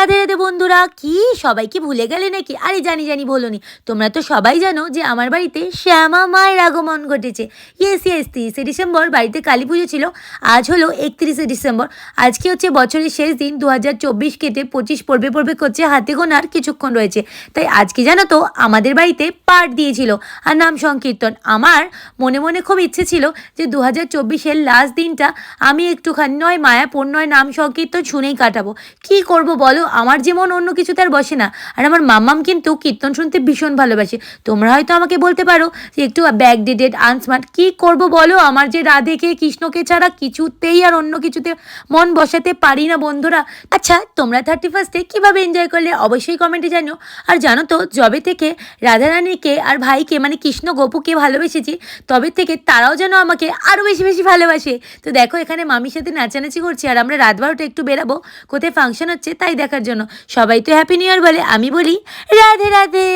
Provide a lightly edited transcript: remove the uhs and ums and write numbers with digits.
রাধে রাধে বন্ধুরা, কি সবাই কি ভুলে গেলে নাকি? আরে জানি জানি বলোনি। তোমরা তো সবাই জানো যে আমার বাড়িতে শ্যামা মায়ের আগমন ঘটেছে। ইয়েস ইয়েস, 30শে ডিসেম্বর বাড়িতে কালী পুজো ছিল। আজ হলো 31শে ডিসেম্বর। আজকে হচ্ছে বছরের শেষ দিন, 2024 কেটে 25 পড়বে পড়বে করছে, হাতে গোনার কিছুক্ষণ রয়েছে। তাই আজকে জানো তো আমাদের বাড়িতে পাঠ দিয়েছিল আর নাম সংকীর্তন। আমার মনে মনে খুব ইচ্ছে ছিল যে 2024-এর লাস্ট দিনটা আমি একটুখানি নয় মায়াপুর নয় নাম সংকীর্তন শুনেই কাটাবো। কি করব বলো, আমার যেমন অন্য কিছুতে আর বসে না। আর আমার মাম্মাম কিন্তু কীর্তন শুনতে ভীষণ ভালোবাসে। তোমরা হয়তো আমাকে বলতে পারো যে একটু ব্যাকডেটেড আনস্মার্ট, কি করব বলো, আমার যে রাধেকে কৃষ্ণকে ছাড়া কিছুতেই আর অন্য কিছুতে মন বসাতে পারি না বন্ধুরা। আচ্ছা, তোমরা 31স্টে কীভাবে এনজয় করলে অবশ্যই কমেন্টে জানিও। আর জানো তো, যবে থেকে রাধারানীকে আর ভাইকে মানে কৃষ্ণ গোপুকে ভালোবেসেছি, তবে থেকে তারাও যেন আমাকে আরও বেশি বেশি ভালোবাসে। তো দেখো, এখানে মামির সাথে নাচানাচি করছি আর আমরা রাত 12টা একটু বেরাবো কোথায় ফাংশন হচ্ছে তাই দেখার জন্য। সবাই তো হ্যাপি নিউ ইয়ার বলে, আমি বলি রাধে রাধে।